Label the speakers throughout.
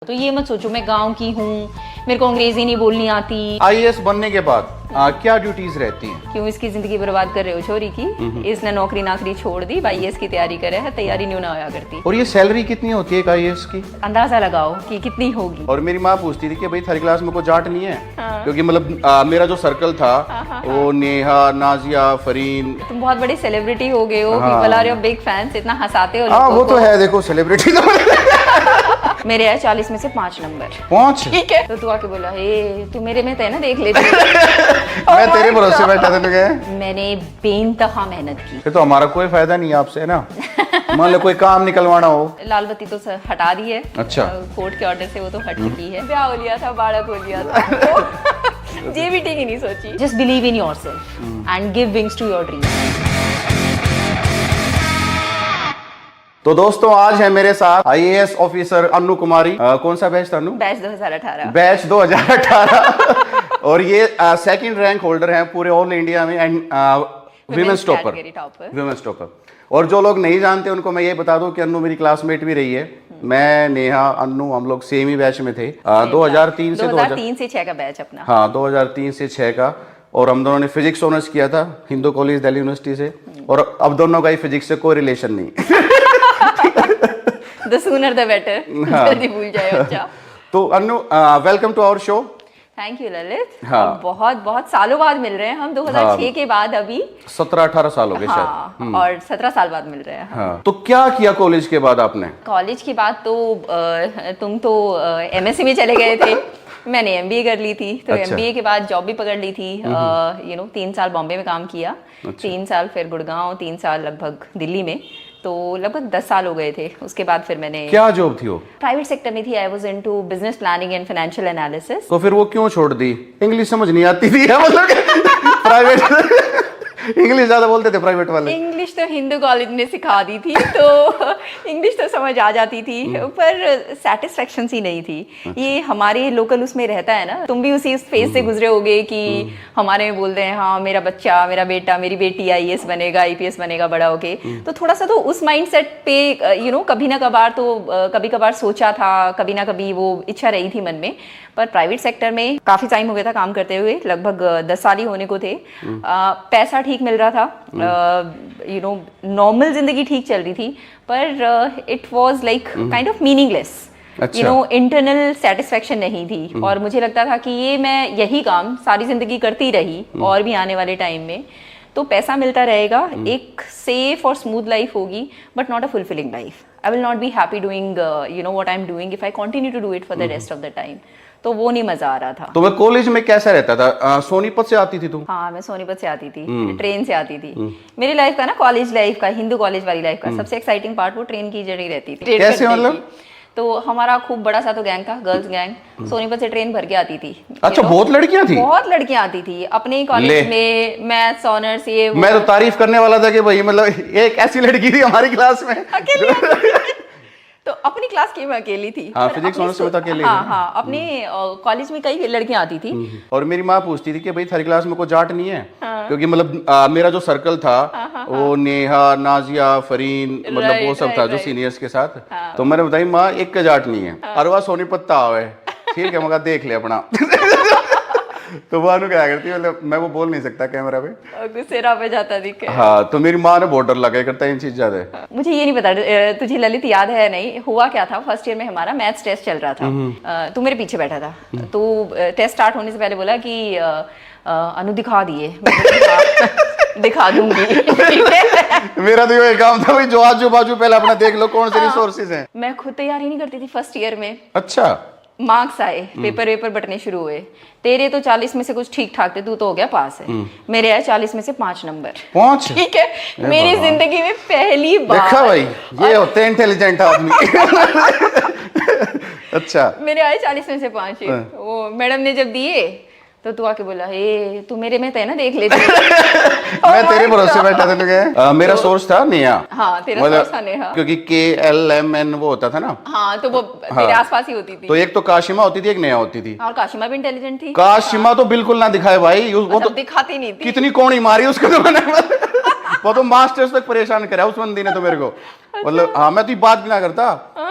Speaker 1: तो ये मत सोचो मैं गांव की हूँ, मेरे को अंग्रेजी नहीं बोलनी आती।
Speaker 2: आईएएस बनने के बाद क्या ड्यूटीज रहती हैं?
Speaker 1: क्यों इसकी जिंदगी बर्बाद कर रहे हो छोरी की? इसने नौकरी नाकरी छोड़ दी, आईएएस की तैयारी करे है, तैयारी नहीं होना करती।
Speaker 2: और ये सैलरी कितनी होती है एक आईएएस की?
Speaker 1: अंदाजा लगाओ कि कितनी होगी।
Speaker 2: और मेरी माँ पूछती थी कि भाई थर्ड क्लास में कोई जाट नहीं है?
Speaker 1: हाँ।
Speaker 2: क्योंकि मतलब मेरा जो सर्कल था वो नेहा, नाजिया, फरीन।
Speaker 1: तुम बहुत बड़े सेलिब्रिटी हो गए हो,
Speaker 2: हाँ।
Speaker 1: People are your big fans, इतना हंसाते हो
Speaker 2: हाँ
Speaker 1: लोगों
Speaker 2: वो तो
Speaker 1: को।
Speaker 2: है, देखो सेलिब्रिटी तो
Speaker 1: मेरे है 40 में से 5 नंबर।
Speaker 2: 5?
Speaker 1: ठीक है, तो तू आके बोला हे तू मेरे में थे ना, देख लेती।
Speaker 2: मैं तेरे भरोसे बैठा था तो क्या?
Speaker 1: मैंने बेइंतहा मेहनत की।
Speaker 2: फिर तो हमारा कोई फायदा नहीं है आपसे, है ना? मान लो कोई काम निकलवाना हो।
Speaker 1: लाल बत्ती तो हटा दी है।
Speaker 2: अच्छा।
Speaker 1: कोर्ट के ऑर्डर से वो तो हट चुकी है। ब्याह हो लिया था, बालक हो लिया था। ये भी ठीक ही नहीं सोची। Just believe in yourself and give wings to your dream.
Speaker 2: तो दोस्तों आज है मेरे साथ आईएएस ऑफिसर अनु कुमारी। कौन सा बैच था अनु?
Speaker 1: बैच 2018।
Speaker 2: बैच 2018। और ये सेकंड रैंक होल्डर हैं पूरे ऑल इंडिया में and women's topper. Women's topper. और जो लोग नहीं जानते उनको मैं ये बता दूं कि अनु मेरी क्लासमेट भी रही है। मैं, नेहा, अनु हम लोग सेम ही बैच में थे। 2003
Speaker 1: से 6 का बैच अपना।
Speaker 2: हाँ 2003 से 6 का। और हम दोनों ने फिजिक्स ऑनर्स किया था हिंदू कॉलेज दिल्ली यूनिवर्सिटी से। और अब दोनों का ही फिजिक्स से कोई रिलेशन नहीं।
Speaker 1: The sooner the better। जल्दी भूल जाए बच्चा।
Speaker 2: तो Anu welcome to our show.
Speaker 1: Thank you Lalit.
Speaker 2: हाँ।
Speaker 1: बहुत बहुत सालों बाद मिल रहे हैं हम, 2006 के बाद अभी
Speaker 2: 17-18 साल हो गए शायद।
Speaker 1: हाँ, और 17 साल बाद मिल रहे हैं।
Speaker 2: हाँ। तो क्या किया कॉलेज के बाद आपने?
Speaker 1: कॉलेज के बाद तो तुम तो एमएससी में चले गए थे। मैंने एमबीए कर ली थी। तो
Speaker 2: अच्छा।
Speaker 1: एमबीए के बाद जॉब भी पकड़ ली थी। 3 साल बॉम्बे में काम किया।
Speaker 2: अच्छा।
Speaker 1: 3 साल फिर गुड़गांव, 3 साल लगभग दिल्ली में। तो लगभग 10 साल हो गए थे। उसके बाद फिर मैंने
Speaker 2: क्या जॉब थी वो?
Speaker 1: प्राइवेट सेक्टर में थी। I was into business planning and financial analysis.
Speaker 2: तो फिर वो क्यों छोड़ दी? इंग्लिश समझ नहीं आती थी मतलब प्राइवेट इंग्लिश ज्यादा बोलते थे प्राइवेट वाले।
Speaker 1: इंग्लिश तो हिंदू कॉलेज ने सिखा दी थी, तो इंग्लिश तो समझ आ जाती थी, पर सेटिस्फेक्शन सी नहीं थी। ये हमारे लोकल उसमें रहता है ना, तुम भी उसी फेज से गुजरे होगे कि हमारे में बोलते हैं हाँ मेरा बच्चा, मेरा बेटा, मेरी बेटी आईएएस बनेगा, आईपीएस बनेगा बड़ा होके। तो थोड़ा सा तो उस माइंडसेट पे कभी ना कभार तो कभी कभार सोचा था, कभी ना कभी वो इच्छा रही थी मन में। पर प्राइवेट सेक्टर में काफी टाइम हो गया था काम करते हुए, लगभग 10 साल ही होने को थे। पैसा ठीक मिल रहा था, नॉर्मल जिंदगी ठीक चल रही थी, पर it was like kind of meaningless. Internal satisfaction नहीं थी। और मुझे लगता था कि ये मैं यही काम सारी जिंदगी करती रही और भी आने वाले टाइम में तो पैसा मिलता रहेगा, एक सेफ और स्मूथ लाइफ होगी, but not a fulfilling life. I will not be happy doing what I am doing if I continue to do it for the rest of the time. तो वो नहीं मजा आ रहा था।
Speaker 2: तो मैं कॉलेज में कैसा रहता था? सोनीपत से आती थी तुम?
Speaker 1: हाँ मैं सोनीपत से आती थी, ट्रेन से आती थी। मेरी लाइफ का ना, कॉलेज लाइफ का, हिंदू कॉलेज वाली लाइफ का सबसे एक्साइटिंग पार्ट वो ट्रेन की जर्नी रहती थी।
Speaker 2: कैसे मतलब?
Speaker 1: तो हमारा खूब बड़ा सा तो गैंग था, गर्ल्स गैंग। सोनीपत से ट्रेन भर के आती थी।
Speaker 2: अच्छा, बहुत लड़कियां थी?
Speaker 1: बहुत लड़कियां आती थी अपने ही कॉलेज में, मैथ्स ऑनर्स ये वो।
Speaker 2: मैं तो तारीफ करने वाला था कि भाई मतलब एक ऐसी लड़की थी हमारी क्लास में
Speaker 1: अकेली। तो अपनी क्लास की मैं अकेली थी।
Speaker 2: हाँ, फिजिक्स ऑनर्स में तो अकेले।
Speaker 1: हाँ, अपने कॉलेज में कई लड़कियां आती थी।
Speaker 2: और मेरी माँ पूछती थी कि भाई थर्ड क्लास में कोई जाट नहीं है? क्योंकि मतलब मेरा जो सर्कल था वो नेहा, नाजिया, फरीन, मतलब वो सब था जो सीनियर्स के साथ। तो मैंने बताई माँ एक का जाट नहीं है, अरवा सोनीपत आवे। ठीक है, मगर देख ले अपना। तो वो अनु क्या करती, मतलब मैं वो बोल नहीं सकता कैमरा पे,
Speaker 1: गुस्से पे जाता दिखे।
Speaker 2: हाँ, तो मेरी माँ ने बहुत डर लगा करता है इन चीज ज्यादा।
Speaker 1: मुझे ये नहीं पता तुझे ललित याद है नहीं, हुआ क्या था, फर्स्ट ईयर में हमारा मैथ्स टेस्ट चल रहा था। तू मेरे पीछे बैठा था। तो टेस्ट स्टार्ट होने से पहले बोला कि अनु दिखा दिए। दिखा दूंगी।
Speaker 2: मेरा तो ये काम था भाई, जो आजू बाजू पहले अपना देख लो कौन से रिसोर्सेज हैं।
Speaker 1: मैं खुद तैयारी नहीं करती थी फर्स्ट ईयर में।
Speaker 2: अच्छा।
Speaker 1: मार्क्स आए, पेपर बटने शुरू हुए। तेरे तो 40 में से कुछ ठीक ठाक थे, तू तो हो गया पास है। मेरे आए 40 में से 5 नंबर।
Speaker 2: 5?
Speaker 1: ठीक है, मेरी जिंदगी में पहली बार।
Speaker 2: देखा भाई, ये होते हैं इंटेलिजेंट आदमी। अच्छा।
Speaker 1: मेरे आए 40 में से 5। वो मैडम ने जब दिए तो तू आके बोला हे तू मेरे में थे ना, देख लेते।
Speaker 2: मैं तेरे भरोसे बैठा था लोग। मेरा सोर्स था नेहा।
Speaker 1: हाँ, तेरा सोर्स था नेहा,
Speaker 2: क्योंकि KLMN वो होता था ना।
Speaker 1: हाँ, तो वो तेरे आसपास ही होती थी।
Speaker 2: तो एक तो काशिमा होती थी, एक नेहा होती थी।
Speaker 1: और काशिमा भी इंटेलिजेंट थी।
Speaker 2: काशिमा तो बिल्कुल ना दिखाए भाई, वो तो
Speaker 1: दिखाती नहीं थी।
Speaker 2: कितनी कौड़ी मारी उसको तो मैंने। वो तो मास्टर्स तक परेशान करा उस बंदी ने तो मेरे को, मतलब हाँ मैं तो बात भी ना करता।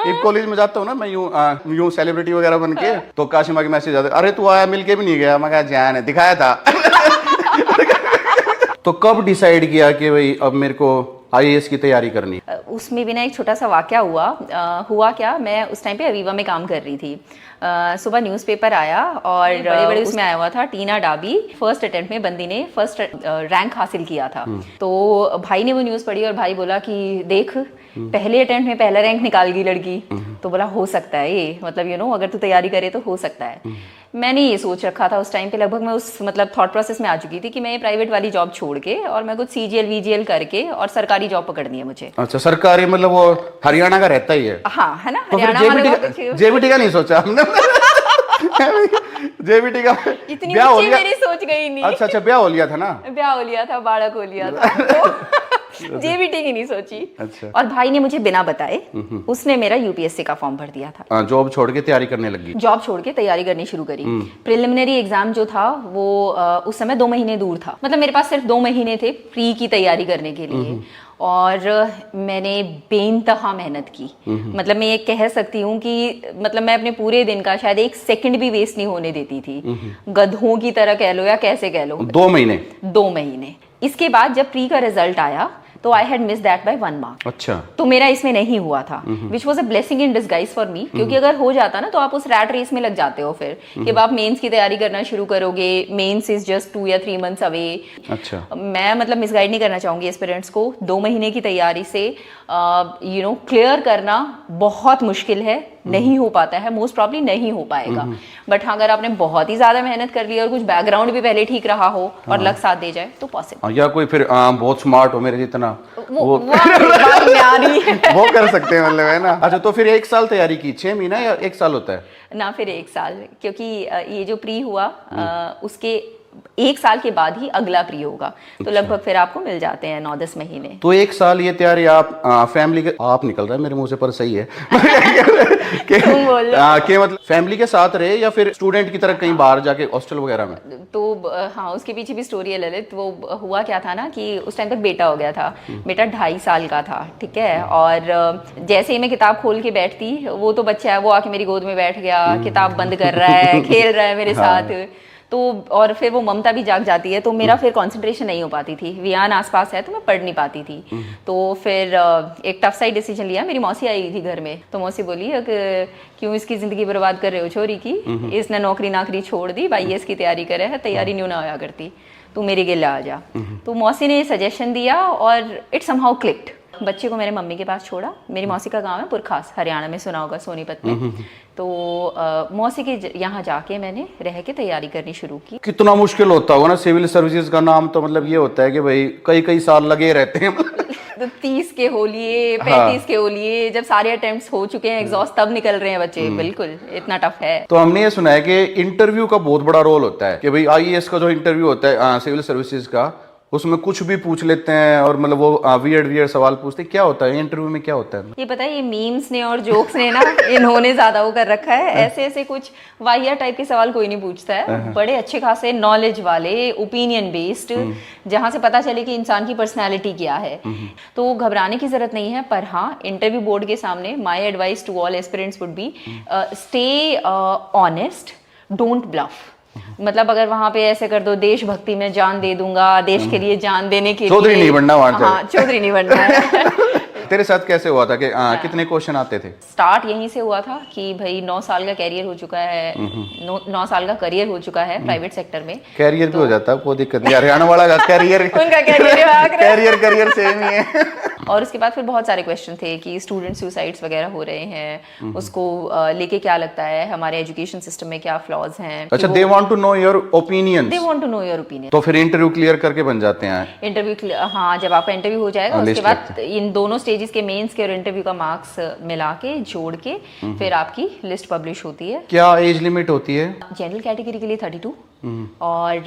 Speaker 2: एक कॉलेज में जाता हूँ ना मैं यूं सेलिब्रिटी वगैरह बन के, तो काशिमा के मैसेज आते, अरे तू आया मिल के भी नहीं गया। मैं कहा जान है, दिखाया था। तो कब डिसाइड किया कि भाई अब मेरे को आईएएस की तैयारी करनी?
Speaker 1: उसमें भी ना एक छोटा सा वाकया हुआ। हुआ क्या, मैं उस टाइम पे अवीवा में काम कर रही थी। सुबह न्यूज़पेपर आया और बड़े बड़े उसमें आया हुआ था टीना डाबी फर्स्ट अटेम्प्ट में बंदी ने फर्स्ट रैंक हासिल किया था। तो भाई ने वो न्यूज़ पढ़ी और भाई बोला कि देख पहले अटेम्प्ट में पहला रैंक निकाल गई लड़की। तो बोला हो सकता है ये, मतलब अगर तू तैयारी करे तो हो सकता है। मैंने ये सोच रखा था उस टाइम पे, लगभग मैं उस मतलब थॉट प्रोसेस में आ चुकी थी कि मैं ये प्राइवेट वाली जॉब छोड़ के और मैं कुछ सीजीएल वीजीएल करके और सरकारी जॉब पकड़नी है मुझे।
Speaker 2: अच्छा, सरकारी मतलब वो हरियाणा का रहता ही है?
Speaker 1: हाँ है ना,
Speaker 2: तो
Speaker 1: हरियाणा
Speaker 2: जेबीटी का नहीं सोचा हमने? जेबीटी का
Speaker 1: इतनी
Speaker 2: ब्याह हो
Speaker 1: ऊंची
Speaker 2: लिया?
Speaker 1: मेरी सोच गई नहीं।
Speaker 2: अच्छा ब्याह हो लिया था ना?
Speaker 1: ब्याह हो लिया था, बालक हो लिया था, तो जेबीटी की नहीं सोची।
Speaker 2: अच्छा।
Speaker 1: और भाई ने मुझे बिना बताए उसने मेरा यूपीएससी का फॉर्म भर दिया था।
Speaker 2: जॉब छोड़ के तैयारी करने लगी? जॉब
Speaker 1: छोड़ के तैयारी करनी शुरू करी। प्रिलिमिनरी एग्जाम जो था वो उस समय 2 महीने दूर था, मतलब मेरे पास सिर्फ 2 महीने थे प्री की तैयारी करने के लिए। और मैंने बेइंतहा मेहनत की। मतलब मैं ये कह सकती हूँ कि मतलब मैं अपने पूरे दिन का शायद 1 सेकंड भी वेस्ट नहीं होने देती थी, गधों की तरह कह लो या कैसे कह लो।
Speaker 2: 2 महीने?
Speaker 1: 2 महीने। इसके बाद जब प्री का रिजल्ट आया तो I had miss that bye 1 mark.
Speaker 2: अच्छा।
Speaker 1: तो मेरा इसमें नहीं हुआ था, which was a blessing in disguise for me, क्योंकि अगर हो जाता ना तो आप उस रैट रेस में लग जाते हो फिर कि आप मेंस की तैयारी करना शुरू करोगे। मेंस इज जस्ट 2 या 3 मंथ्स अवे।
Speaker 2: अच्छा।
Speaker 1: मैं मतलब मिसगाइड नहीं करना चाहूंगी एस्पिरेंट्स को। 2 महीने की तैयारी से क्लियर करना बहुत मुश्किल है, नहीं हो पाता है, मोस्ट प्रॉब्ली नहीं हो पाएगा। बट हाँ, अगर आपने बहुत ही ज्यादा मेहनत कर ली और कुछ बैकग्राउंड भी पहले ठीक रहा हो और लक साथ दे जाए तो पॉसिबल।
Speaker 2: या कोई फिर बहुत स्मार्ट हो मेरे जितना, वो वो कर सकते हैं, मतलब है ना। अच्छा, तो फिर 1 साल तैयारी की, 6 महीना या 1 साल होता है
Speaker 1: ना? फिर 1 साल, क्योंकि ये जो प्री हुआ उसके 1 साल के बाद ही अगला प्री होगा। तो लगभग फिर आपको मिल जाते हैं 9-10 महीने।
Speaker 2: तो 1 साल ये तैयारी आप फैमिली के, आप निकल रहा है मेरे मुंह से पर सही है कि मतलब फैमिली के साथ रहे या फिर स्टूडेंट की तरह कहीं बाहर जाके हॉस्टल वगैरह में?
Speaker 1: तो हाँ, उसके पीछे भी स्टोरी है ललित। वो हुआ क्या था ना कि उस टाइम तक बेटा हो गया था। बेटा 2.5 साल का था, ठीक है। और जैसे ही मैं किताब खोल के बैठती, वो तो बच्चा है, वो आके मेरी गोद में बैठ गया, किताब बंद कर रहा है, खेल रहा है मेरे साथ। तो और फिर वो ममता भी जाग जाती है, तो मेरा फिर कंसंट्रेशन नहीं हो पाती थी। वियान आसपास है तो मैं पढ़ नहीं पाती थी। तो फिर एक टफ साइड डिसीजन लिया। मेरी मौसी आई हुई थी घर में, तो मौसी बोली क्यों इसकी जिंदगी बर्बाद कर रहे हो छोरी की, इसने नौकरी नाकरी छोड़ दी, आईएएस की तैयारी करे है, तैयारी न्यू ना होया करती, तू मेरे गिले आ जा। तो मौसी ने सजेशन दिया और इट समहाउ क्लिक्ड। बच्चे को मेरे मम्मी के पास छोड़ा। मेरी मौसी का गांव है पुरखास, हरियाणा में, सुना होगा, सोनीपत में। तो मौसी के यहाँ जाके मैंने रह के तैयारी करनी शुरू की।
Speaker 2: कितना मुश्किल होता होगा ना, सिविल सर्विसेज का नाम तो मतलब ये होता है कि भाई कई साल लगे रहते हैं।
Speaker 1: तो 30 के हो लिए, 35 के हो लिए, जब सारे अटेम्प्ट्स हो चुके हैं एग्जॉस्ट, तब निकल रहे हैं बच्चे। बिल्कुल इतना टफ है।
Speaker 2: तो हमने ये सुना है कि इंटरव्यू का बहुत बड़ा रोल होता है, कि भाई आईएएस का जो इंटरव्यू होता है सिविल सर्विसेज का, उसमें कुछ भी पूछ लेते हैं और मतलब वो वियर्ड सवाल पूछते हैं। क्या होता है इंटरव्यू में, क्या होता है?
Speaker 1: ये पता है, ये मीम्स ने और जोक्स ने ना इन्होंने ज्यादा वो कर रखा है। ऐसे कुछ वाहिया टाइप के सवाल कोई नहीं पूछता है। बड़े अच्छे खासे नॉलेज वाले, ओपिनियन बेस्ड, जहां से पता चले कि इंसान की पर्सनैलिटी क्या है। तो घबराने की जरूरत नहीं है। पर हाँ, इंटरव्यू बोर्ड के सामने my advice to all aspirants would be stay honest, don't bluff. मतलब अगर वहां पे ऐसे कर दो, देशभक्ति में जान दे दूंगा, देश के लिए जान देने के लिए,
Speaker 2: चौधरी नहीं बनना वहां।
Speaker 1: हाँ, चौधरी नहीं बनना है।
Speaker 2: तेरे साथ कैसे हुआ था कि कितने क्वेश्चन आते थे?
Speaker 1: स्टार्ट यहीं से हुआ था कि भाई 9 साल का कैरियर हो चुका है, 9 साल का करियर हो चुका है प्राइवेट सेक्टर में।
Speaker 2: कैरियर भी हो जाता है, कोई दिक्कत नहीं। हरियाणा वाला का कैरियर
Speaker 1: उनका
Speaker 2: कैरियर सेम ही है।
Speaker 1: और उसके बाद फिर बहुत सारे क्वेश्चन थे कि स्टूडेंट सुसाइड्स वगैरह हो रहे हैं, उसको लेके क्या लगता है, हमारे एजुकेशन सिस्टम में क्या फ्लॉज हैं।
Speaker 2: अच्छा, they want to know your opinions.
Speaker 1: They want to know your opinion.
Speaker 2: तो फिर इंटरव्यू क्लियर करके बन जाते हैं?
Speaker 1: इंटरव्यू, हाँ, जब आपका इंटरव्यू हो जाएगा उसके बाद इन दोनों स्टेजेस के, मेंस के और इंटरव्यू का मार्क्स मिला के जोड़ के फिर आपकी लिस्ट पब्लिश होती है।
Speaker 2: क्या एज लिमिट होती है?
Speaker 1: जनरल कैटेगरी के लिए 32 और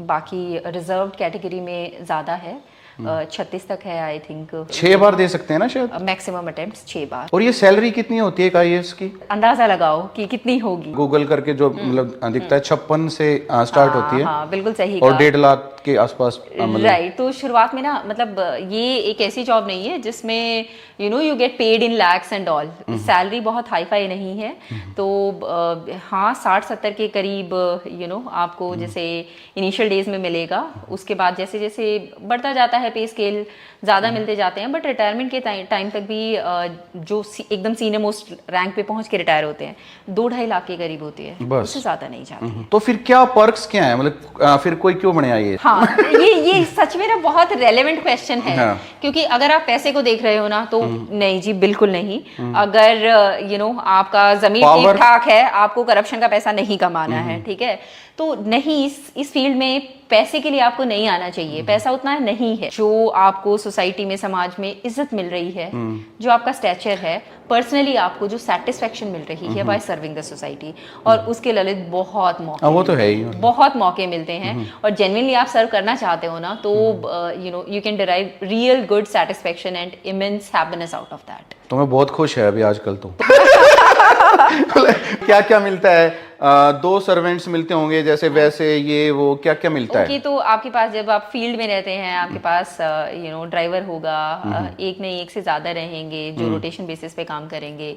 Speaker 1: बाकी रिजर्व्ड कैटेगरी में ज़्यादा है। 36 तक है आई थिंक।
Speaker 2: 6 बार दे सकते हैं ना शायद?
Speaker 1: मैक्सिमम अटेम्प्ट्स 6 बार।
Speaker 2: और ये सैलरी कितनी होती है एक आईएएस की?
Speaker 1: अंदाजा लगाओ कि कितनी होगी।
Speaker 2: गूगल करके जो मतलब दिखता है 56 से स्टार्ट होती है।
Speaker 1: हाँ बिल्कुल सही
Speaker 2: और
Speaker 1: कहा।
Speaker 2: 1.5 लाख के आसपास
Speaker 1: राइट। तो शुरुआत में ना मतलब ये एक ऐसी जॉब नहीं है जिसमें you get paid in lakhs and all. Salary बहुत हाई फाई नहीं है। तो हाँ 60-70 के करीब आपको जैसे इनिशियल डेज में मिलेगा। उसके बाद जैसे जैसे बढ़ता जाता है पे स्केल ज़्यादा मिलते जाते हैं। बट रिटायरमेंट के टाइम तक भी जो एकदम सीनियर मोस्ट रैंक पे पहुंच के रिटायर होते हैं 2-2.5 लाख के करीब होती है, उससे ज़्यादा नहीं जाती।
Speaker 2: तो फिर क्या पर्क्स क्या है, मतलब फिर कोई क्यों बने आईएएस?
Speaker 1: हाँ ये सच में ना बहुत रेलेवेंट क्वेश्चन है।
Speaker 2: हाँ।
Speaker 1: क्योंकि अगर आप पैसे को देख रहे हो ना तो नहीं जी बिल्कुल नहीं। अगर आपका जमीन ठीक ठाक है, आपको करप्शन का पैसा नहीं कमाना है, ठीक है, तो नहीं इस फील्ड में पैसे के लिए आपको नहीं आना चाहिए। पैसा उतना नहीं है। जो आपको सोसाइटी में समाज में इज्जत मिल रही है, जो आपका स्टैचर है, पर्सनली आपको जो सेटिस्फेक्शन मिल रही है बाय सर्विंग द सोसाइटी, और उसके ललित बहुत मौके
Speaker 2: वो तो है ही,
Speaker 1: बहुत मौके मिलते हैं। और जेन्युइनली आप सर्व करना चाहते हो ना तो you can derive real good satisfaction and immense happiness out of that.
Speaker 2: तो मैं बहुत खुश है अभी आजकल तो। क्या क्या मिलता है? 2 सर्वेंट्स मिलते होंगे जैसे, वैसे ये वो क्या क्या मिलता है?
Speaker 1: तो आपके पास जब आप फील्ड में रहते हैं आपके पास ड्राइवर होगा, एक नहीं एक से ज्यादा रहेंगे जो रोटेशन बेसिस पे काम करेंगे।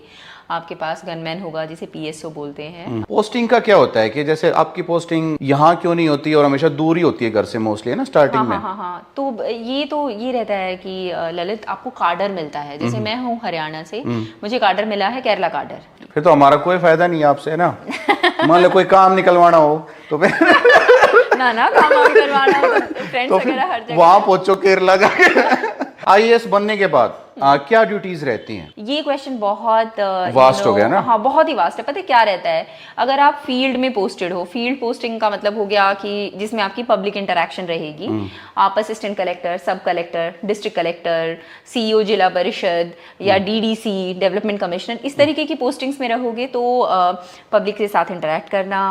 Speaker 1: आपके पास गनमैन होगा जिसे पीएसओ बोलते हैं।
Speaker 2: पोस्टिंग का क्या होता है कि जैसे आपकी पोस्टिंग यहाँ क्यों नहीं होती और हमेशा दूर ही होती है घर से मोस्टली, है ना स्टार्टिंग में?
Speaker 1: हाँ। तो ये रहता है कि ललित आपको कार्डर मिलता है। जैसे मैं हूँ हरियाणा से, मुझे कार्डर मिला है केरला कार्डर।
Speaker 2: फिर तो हमारा कोई फायदा नहीं है आपसे, है ना? मान लो कोई काम निकलवाना हो तो फिर
Speaker 1: ना काम करवाना हो तो फ्रेंड्स वगैरह हर जगह
Speaker 2: वहां पहुंचो केरला जाके। आईएएस बनने के बाद क्या ड्यूटीज रहती हैं?
Speaker 1: ये क्वेश्चन बहुत
Speaker 2: वास्ट हो गया ना?
Speaker 1: हाँ बहुत ही वास्ट है। पता है क्या रहता है, अगर आप फील्ड में पोस्टेड हो, फील्ड पोस्टिंग का मतलब हो गया कि जिसमें आपकी पब्लिक इंटरेक्शन रहेगी। आप असिस्टेंट कलेक्टर, सब कलेक्टर, डिस्ट्रिक्ट कलेक्टर, सीईओ जिला परिषद या डीडीसी डेवलपमेंट कमिश्नर, इस तरीके की पोस्टिंग्स में रहोगे तो पब्लिक के साथ इंटरेक्ट करना,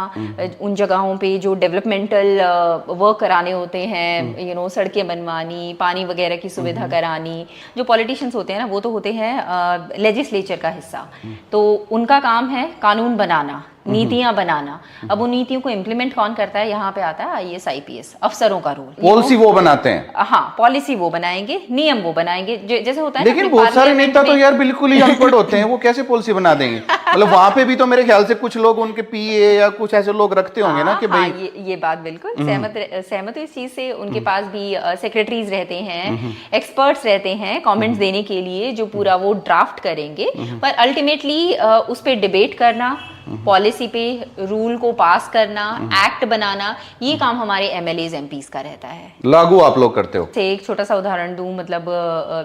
Speaker 1: उन जगहों पे जो डेवलपमेंटल वर्क कराने होते हैं, सड़कें बनवानी, पानी वगैरह की सुविधा करानी। जो पॉलिटिशियंस होते हैं ना वो तो होते हैं लेजिस्लेचर का हिस्सा, तो उनका काम है कानून बनाना, नीतियां बनाना। अब उन नीतियों को इम्प्लीमेंट कौन करता है? यहाँ पे आता है आईएएस आईपीएस अफसरों का रोल।
Speaker 2: पॉलिसी वो बनाते हैं?
Speaker 1: हाँ पॉलिसी वो बनाएंगे, नियम वो बनाएंगे, जैसे होता है।
Speaker 2: लेकिन बहुत सारे नेता तो यार बिल्कुल ही अनपढ़ होते हैं, वो कैसे पॉलिसी बना देंगे? मतलब वहां पे भी तो मेरे ख्याल से कुछ लोग उनके पीए या कुछ ऐसे लोग रखते होंगे ना कि भाई।
Speaker 1: ये बात बिल्कुल सहमत हूँ इस चीज से। उनके पास भी सेक्रेटरीज रहते हैं, एक्सपर्ट्स रहते हैं कमेंट्स देने के लिए, जो पूरा वो ड्राफ्ट करेंगे। पर अल्टीमेटली उस पर डिबेट करना, पॉलिसी पे रूल को पास करना, एक्ट बनाना, ये काम हमारे एमएलएज एमपीज का रहता है।
Speaker 2: लागू आप लोग करते हो?
Speaker 1: एक छोटा सा उदाहरण दूं, मतलब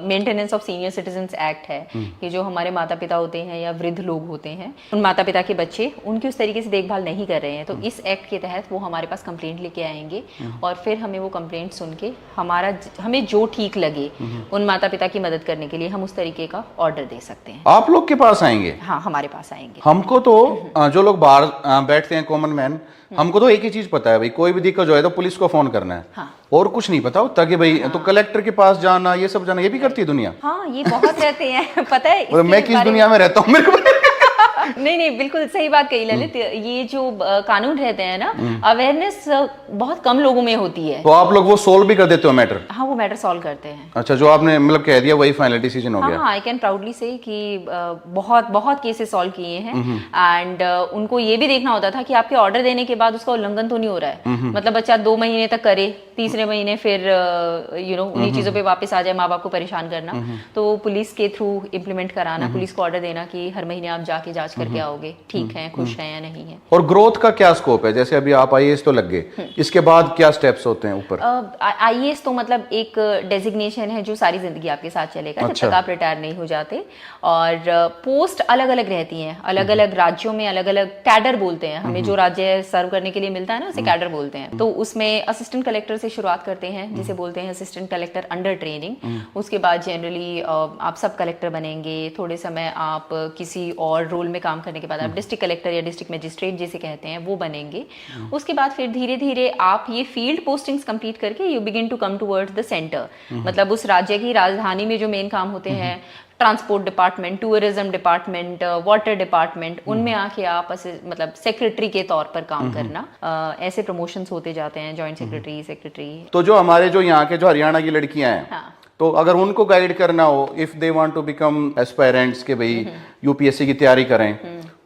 Speaker 1: maintenance of senior citizens act है कि जो हमारे माता पिता होते हैं या वृद्ध लोग होते हैं, उन माता पिता के बच्चे उनकी उस तरीके से देखभाल नहीं कर रहे हैं, तो इस एक्ट के तहत वो हमारे पास कंप्लेंट लेके आएंगे और फिर हमें वो कंप्लेंट सुन के हमें जो ठीक लगे उन माता पिता की मदद करने के लिए हम उस तरीके का ऑर्डर दे सकते हैं।
Speaker 2: आप लोग के पास आएंगे?
Speaker 1: हाँ हमारे पास आएंगे।
Speaker 2: हमको तो जो लोग बाहर बैठते हैं कॉमन मैन, हमको तो एक ही चीज पता है भाई, कोई भी दिक्कत जो है तो पुलिस को फोन करना है।
Speaker 1: हाँ।
Speaker 2: और कुछ नहीं पता होता कि भाई तो कलेक्टर के पास जाना, ये सब जाना, ये भी करती है दुनिया।
Speaker 1: हाँ ये बहुत रहते हैं पता है।
Speaker 2: और मैं किस दुनिया में रहता हूँ मेरे को
Speaker 1: नहीं बिल्कुल सही बात कही ललित। ये जो कानून रहते हैं ना, अवेयरनेस बहुत कम लोगों में होती है।
Speaker 2: तो आप लोग वो सोल्व भी कर देते हो मैटर?
Speaker 1: हाँ वो मैटर सॉल्व करते हैं।
Speaker 2: अच्छा, जो आपने मतलब कह दिया वही फाइनल डिसीजन हो गया?
Speaker 1: हाँ आई कैन प्राउडली से कि बहुत केसेस सॉल्व किए हैं। एंड उनको ये भी देखना होता था कि आपके ऑर्डर देने के बाद उसका उल्लंघन तो नहीं हो रहा है। मतलब बच्चा 2 महीने तक करे, तीसरे महीने फिर उन्हीं चीजों पे वापस आ जाए, माँ बाप को परेशान करना। तो पुलिस के थ्रू इम्प्लीमेंट कराना, पुलिस को ऑर्डर देना कि हर महीने आप जाके जांच करके आओगे, ठीक है, खुश हैं या नहीं है।
Speaker 2: और ग्रोथ का क्या स्कोप है? जैसे अभी आप आईएएस तो लग गए, इसके बाद क्या स्टेप्स होते हैं ऊपर?
Speaker 1: आईएएस तो मतलब एक डेजिग्नेशन है जो सारी जिंदगी आपके साथ चलेगा जब तक आप रिटायर नहीं हो जाते। और पोस्ट अलग अलग रहती हैं, अलग अलग राज्यों में अलग अलग कैडर बोलते हैं। हमें जो राज्य सर्व करने के लिए मिलता है ना उसे कैडर बोलते हैं। तो उसमें असिस्टेंट कलेक्टर से शुरुआत करते हैं, जिसे बोलते हैं असिस्टेंट कलेक्टर अंडर ट्रेनिंग। उसके बाद जनरली आप सब कलेक्टर बनेंगे, थोड़े समय आप किसी और रोल में काम करने के बाद आप डिस्ट्रिक्ट कलेक्टर या डिस्ट्रिक्ट मजिस्ट्रेट जिसे कहते हैं वो बनेंगे। उसके बाद फिर धीरे धीरे आप ये फील्ड पोस्टिंग्स कंप्लीट करके you begin to come towards the centre, मतलब उस राज्य की राजधानी में जो मेन काम होते हैं, transport department, tourism department, water department, उनमें आके आप मतलब सेक्रेटरी के तौर पर काम करना, ऐसे प्रमोशंस होते जाते हैं, जॉइंट सेक्रेटरी।
Speaker 2: तो जो हमारे जो यहाँ के जो हरियाणा की लड़कियां हैं,
Speaker 1: हाँ।
Speaker 2: तो अगर उनको गाइड करना हो, if they want to become aspirants के भाई यूपीएससी की तैयारी करें,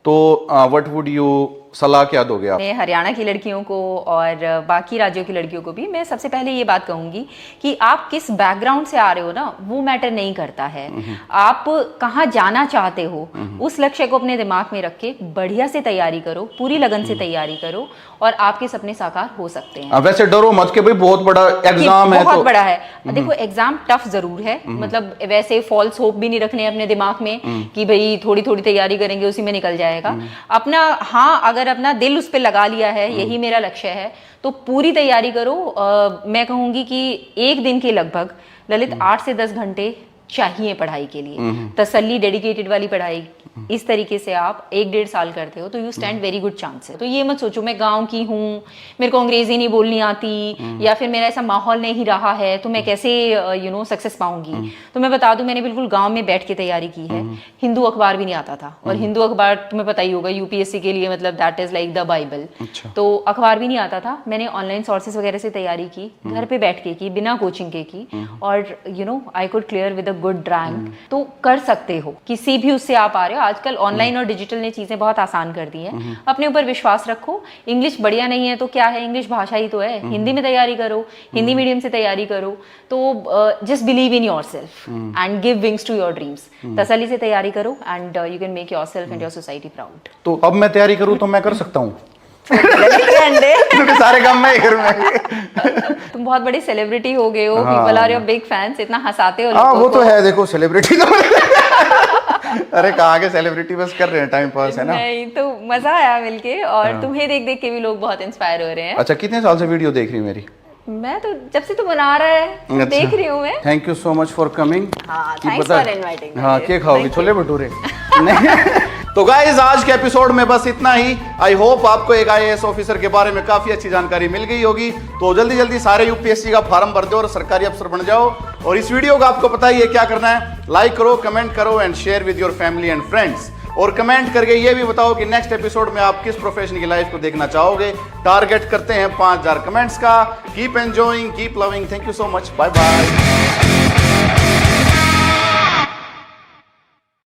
Speaker 2: तो व्हाट वुड यू सलाह क्या दोगे आप?
Speaker 1: मैं हरियाणा की लड़कियों को और बाकी राज्यों की लड़कियों को भी मैं सबसे पहले ये बात कहूंगी कि आप किस बैकग्राउंड से आ रहे हो ना, वो मैटर नहीं करता है। आप कहाँ जाना चाहते हो, उस लक्ष्य को अपने दिमाग में रख के बढ़िया से तैयारी करो, पूरी लगन से तैयारी करो, और आपके सपने साकार हो सकते हैं।
Speaker 2: वैसे डरो मत कि भाई बहुत बड़ा एग्जाम है,
Speaker 1: बहुत बड़ा है। देखो एग्जाम टफ जरूर है, मतलब वैसे फॉल्स होप भी नहीं रखने अपने दिमाग में कि भाई थोड़ी थोड़ी तैयारी करेंगे उसी में निकल जाएगा अपना। हाँ, अगर अपना दिल उस पर लगा लिया है, यही मेरा लक्ष्य है, तो पूरी तैयारी करो। मैं कहूंगी कि एक दिन के लगभग ललित 8 से 10 घंटे चाहिए पढ़ाई के लिए, तसल्ली, डेडिकेटेड वाली पढ़ाई। इस तरीके से आप 1-1.5 साल करते हो तो you stand very good chances. तो ये मत सोचो मैं गांव की हूँ, मेरे को अंग्रेजी नहीं बोलनी आती, या फिर मेरा ऐसा माहौल नहीं रहा है तो मैं कैसे सक्सेस पाऊंगी। तो मैं बता दूं, मैंने बिल्कुल गांव में बैठ के तैयारी की है। हिंदू अखबार भी नहीं आता था, और हिंदू अखबार तुम्हें पता ही होगा यूपीएससी के लिए मतलब that is like the Bible. तो अखबार भी नहीं आता था, मैंने ऑनलाइन सोर्सेज वगैरह से तैयारी की, घर पे बैठ के की, बिना कोचिंग के की, और I could clear with a good rank. तो कर सकते हो, किसी भी उससे आप आ रहे हो। आजकल ऑनलाइन और डिजिटल ने चीजें बहुत आसान कर दी हैं। अपने ऊपर विश्वास रखो। इंग्लिश बढ़िया नहीं है तो क्या है, इंग्लिश भाषा ही तो है। हिंदी में तैयारी करो, हिंदी मीडियम से तैयारी करो। तो just believe in yourself and give wings to your dreams. तसल्ली से तैयारी करो and you can make yourself and your society proud.
Speaker 2: तो अब मैं तैयारी करूँ तो मैं कर सकता हूँ? क्योंकि सारे काम मैं ही करूँगा।
Speaker 1: तुम बहुत बड़े सेलिब्रिटी हो गए हो, people are your big fans, इतना हंसाते हो।
Speaker 2: हाँ, वो तो है। देखो सेलिब्रिटी तो अरे कहाँ के सेलिब्रिटी, बस कर रहे हैं टाइम पास, है ना।
Speaker 1: नहीं तो मजा आया मिलके, और तुम्हें देख देख के भी लोग बहुत इंस्पायर हो रहे हैं।
Speaker 2: अच्छा, कितने साल से वीडियो देख रही है मेरी?
Speaker 1: मैं तो जब से तू बना रहा है तो देख रही हूँ मैं।
Speaker 2: Thank you so much for coming.
Speaker 1: Thanks for inviting.
Speaker 2: हाँ, क्या खाओगी, छोले भटूरे? तो गाइस, आज के एपिसोड में बस इतना ही। आई होप आपको एक IAS ऑफिसर के बारे में काफी अच्छी जानकारी मिल गई होगी। तो जल्दी जल्दी सारे यूपीएससी का फॉर्म भर दो और सरकारी अफसर बन जाओ। और इस वीडियो का आपको पता ही है क्या करना है, लाइक करो, कमेंट करो and share with your family and friends. और कमेंट करके ये भी बताओ कि नेक्स्ट एपिसोड में आप किस प्रोफेशन की लाइफ को देखना चाहोगे। टारगेट करते हैं 5000 कमेंट्स का। Keep enjoying, keep loving. Thank you so much, bye bye.